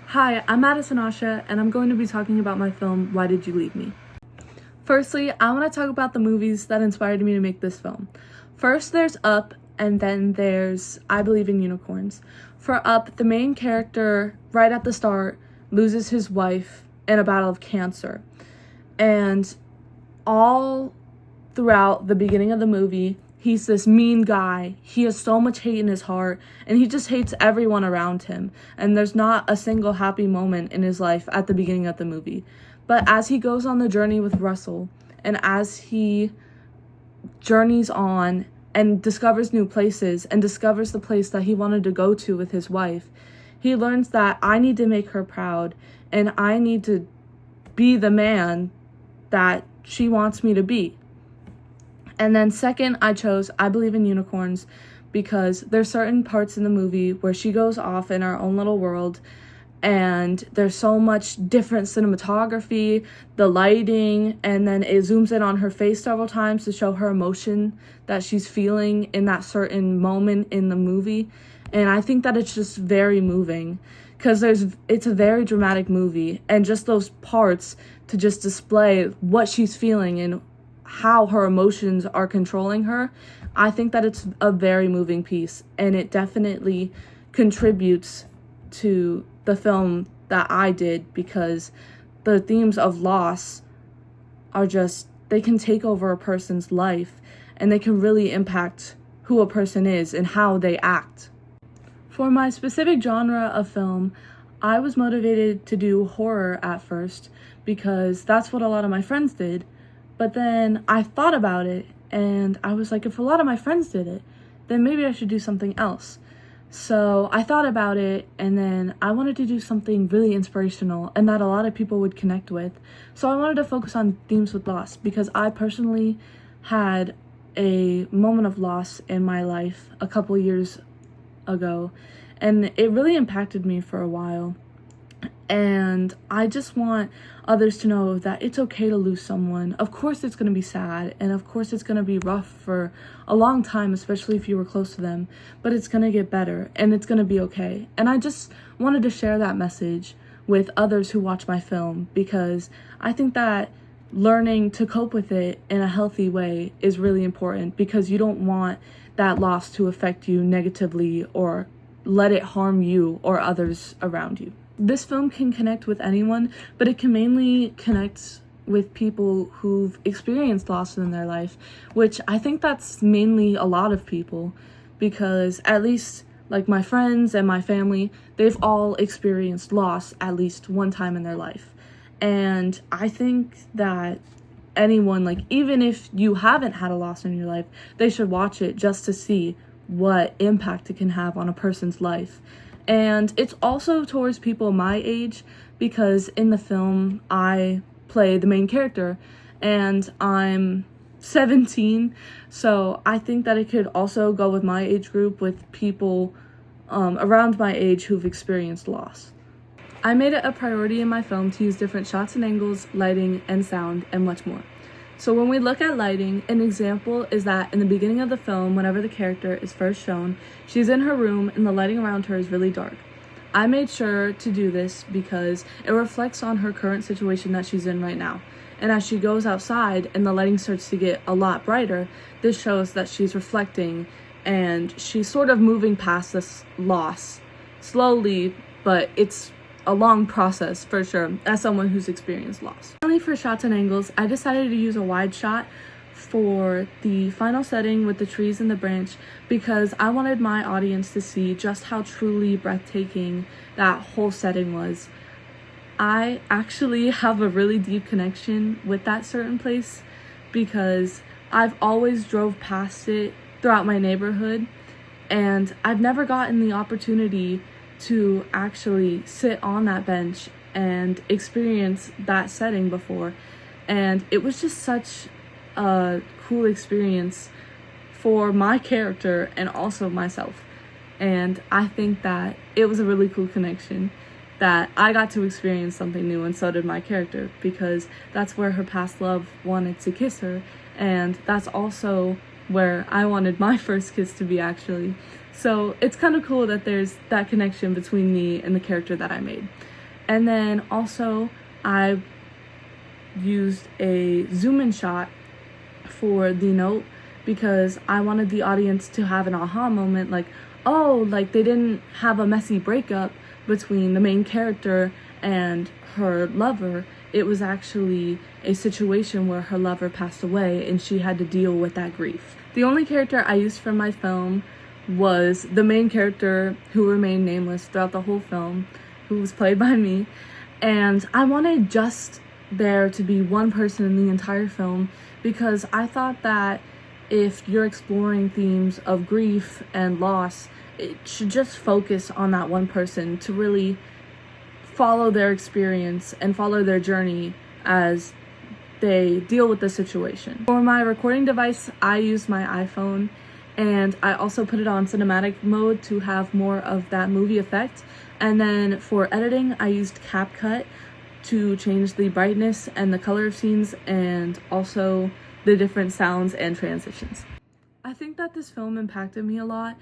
Hi, I'm Madison Asha, and I'm going to be talking about my film, Why Did You Leave Me? Firstly, I want to talk about the movies that inspired me to make this film. First, there's Up, and then there's I Believe in Unicorns. For Up, the main character, right at the start, loses his wife in a battle of cancer. And all throughout the beginning of the movie, he's this mean guy. He has so much hate in his heart, and he just hates everyone around him. And there's not a single happy moment in his life at the beginning of the movie. But as he goes on the journey with Russell, and as he journeys on and discovers new places and discovers the place that he wanted to go to with his wife, he learns that I need to make her proud, and I need to be the man that she wants me to be. And then second, I chose I Believe in Unicorns because there's certain parts in the movie where she goes off in her own little world, and there's so much different cinematography, the lighting, and then it zooms in on her face several times to show her emotion that she's feeling in that certain moment in the movie. And I think that it's just very moving because it's a very dramatic movie, and just those parts to just display what she's feeling and how her emotions are controlling her, I think that it's a very moving piece, and it definitely contributes to the film that I did because the themes of loss are just, they can take over a person's life, and they can really impact who a person is and how they act. For my specific genre of film, I was motivated to do horror at first because that's what a lot of my friends did. But then I thought about it, and I was like, if a lot of my friends did it, then maybe I should do something else. So I thought about it, and then I wanted to do something really inspirational and that a lot of people would connect with. So I wanted to focus on themes with loss because I personally had a moment of loss in my life a couple years ago, and it really impacted me for a while. And I just want others to know that it's okay to lose someone. Of course it's going to be sad, and of course it's going to be rough for a long time, especially if you were close to them, but it's going to get better, and it's going to be okay. And I just wanted to share that message with others who watch my film because I think that learning to cope with it in a healthy way is really important because you don't want that loss to affect you negatively or let it harm you or others around you. This film can connect with anyone, but it can mainly connect with people who've experienced loss in their life, which I think that's mainly a lot of people because at least like my friends and my family, they've all experienced loss at least one time in their life. And I think that anyone, like even if you haven't had a loss in your life, they should watch it just to see what impact it can have on a person's life. And it's also towards people my age because in the film I play the main character and I'm 17, so I think that it could also go with my age group with people around my age who've experienced loss. I made it a priority in my film to use different shots and angles, lighting, and sound, and much more. So when we look at lighting, an example is that in the beginning of the film, whenever the character is first shown, she's in her room and the lighting around her is really dark. I made sure to do this because it reflects on her current situation that she's in right now. And as she goes outside and the lighting starts to get a lot brighter, this shows that she's reflecting and she's sort of moving past this loss slowly, but it's a long process for sure as someone who's experienced loss. Finally, for shots and angles, I decided to use a wide shot for the final setting with the trees and the branch because I wanted my audience to see just how truly breathtaking that whole setting was. I actually have a really deep connection with that certain place because I've always drove past it throughout my neighborhood, and I've never gotten the opportunity to actually sit on that bench and experience that setting before. And it was just such a cool experience for my character and also myself. And I think that it was a really cool connection that I got to experience something new, and so did my character, because that's where her past love wanted to kiss her, and that's also where I wanted my first kiss to be, actually. So it's kind of cool that there's that connection between me and the character that I made. And then also I used a zoom in shot for the note because I wanted the audience to have an aha moment, like, oh, like they didn't have a messy breakup between the main character and her lover. It was actually a situation where her lover passed away and she had to deal with that grief. The only character I used for my film was the main character, who remained nameless throughout the whole film, who was played by me. And I wanted just there to be one person in the entire film because I thought that if you're exploring themes of grief and loss, it should just focus on that one person to really follow their experience and follow their journey as they deal with the situation. For my recording device, I used my iPhone, and I also put it on cinematic mode to have more of that movie effect. And then for editing, I used CapCut to change the brightness and the color of scenes, and also the different sounds and transitions. I think that this film impacted me a lot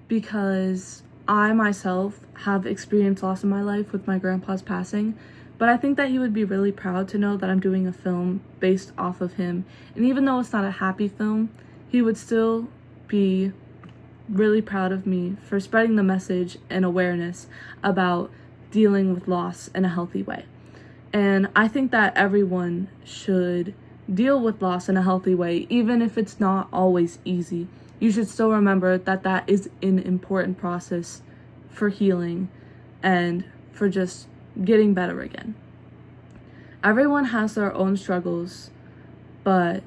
because I myself have experienced loss in my life with my grandpa's passing, but I think that he would be really proud to know that I'm doing a film based off of him. And even though it's not a happy film, he would still be really proud of me for spreading the message and awareness about dealing with loss in a healthy way. And I think that everyone should deal with loss in a healthy way, even if it's not always easy. You should still remember that that is an important process for healing and for just getting better again. Everyone has their own struggles, but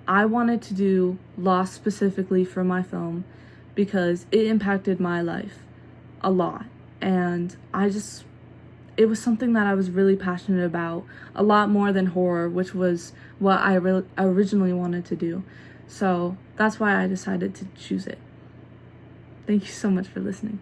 I wanted to do loss specifically for my film because it impacted my life a lot. And it was something that I was really passionate about, a lot more than horror, which was what I originally wanted to do. So that's why I decided to choose it. Thank you so much for listening.